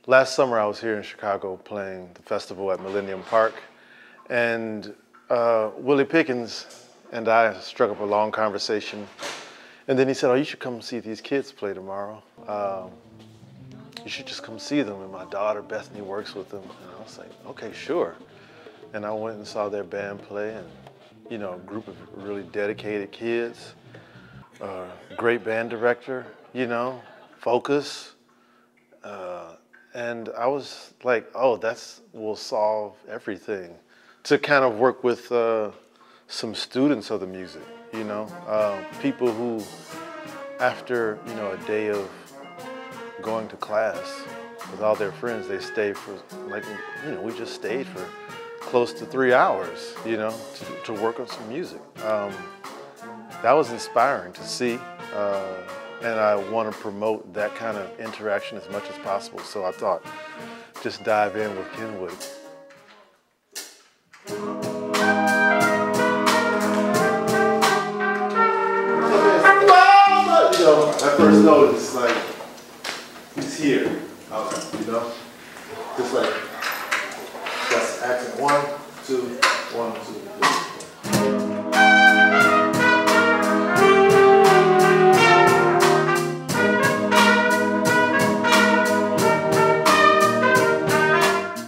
Last summer I was here in Chicago playing the festival at Millennium Park, and Willie Pickens and I struck up a long conversation, and then he said, "Oh, you should come see these kids play tomorrow. You should just come see them." And my daughter Bethany works with them, and I was like, "Okay, sure." And I went and saw their band play, and you know, a group of really dedicated kids, great band director, you know, focus. And I was like, oh, that will solve everything. To kind of work with some students of the music, you know, people who, after, you know, a day of going to class with all their friends, they stay for, like, you know, we just stayed for close to 3 hours, you know, to work on some music. That was inspiring to see. And I want to promote that kind of interaction as much as possible. So I thought, just dive in with Kenwood. You know, I first noticed, like, he's here. Okay. You know, just like that's accent 1, 2, 1, 2, 3.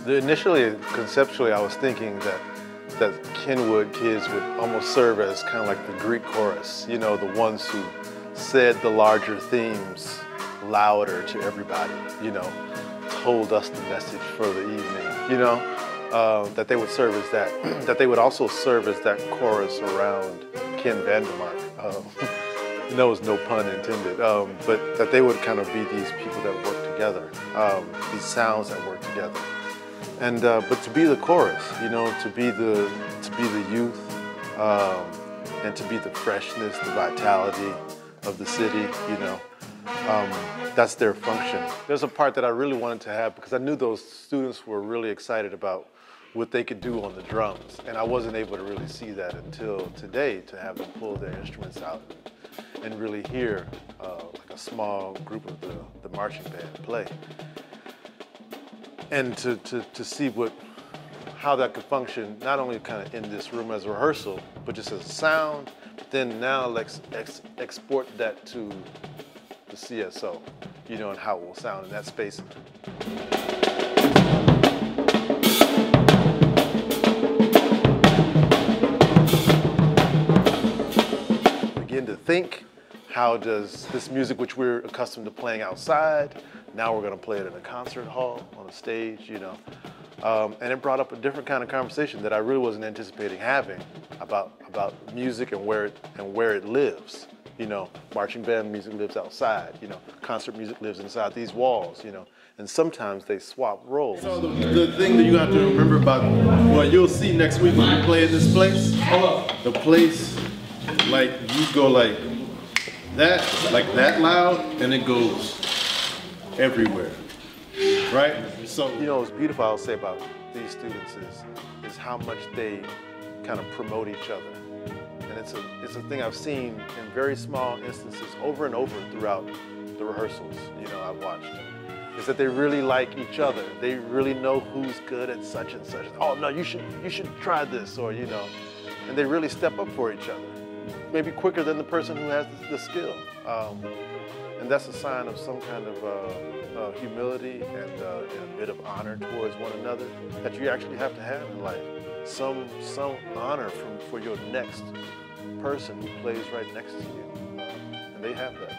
Initially, conceptually, I was thinking that Kenwood kids would almost serve as kind of like the Greek chorus, you know, the ones who said the larger themes louder to everybody, you know, told us the message for the evening, you know, that they would serve as that, that they would also serve as that chorus around Ken Vandermark. There was no pun intended, but that they would kind of be these people that work together, these sounds that work together. And but to be the chorus, you know, to be the youth, and to be the freshness, the vitality of the city, you know, that's their function. There's a part that I really wanted to have because I knew those students were really excited about what they could do on the drums, and I wasn't able to really see that until today, to have them pull their instruments out and really hear like a small group of the marching band play. And to see how that could function, not only kind of in this room as a rehearsal, but just as a sound, but then now let's export that to the CSO, you know, and how it will sound in that space. Begin to think, how does this music, which we're accustomed to playing outside, now we're going to play it in a concert hall, on a stage, you know. And it brought up a different kind of conversation that I really wasn't anticipating having about music and where it lives. You know, marching band music lives outside, you know, concert music lives inside these walls, you know, and sometimes they swap roles. So the thing that you have to remember about what you'll see next week when we play in this place, the place, like, you go like that loud, and it goes everywhere, right? So, you know, what's beautiful I'll say about these students is how much they kind of promote each other. And it's a thing I've seen in very small instances over and over throughout the rehearsals, you know, I've watched. Is that they really like each other. They really know who's good at such and such. Oh no, you should try this, or, you know, and they really step up for each other. Maybe quicker than the person who has the skill. And that's a sign of some kind of humility and a bit of honor towards one another that you actually have to have in life. Some honor for your next person who plays right next to you. And they have that.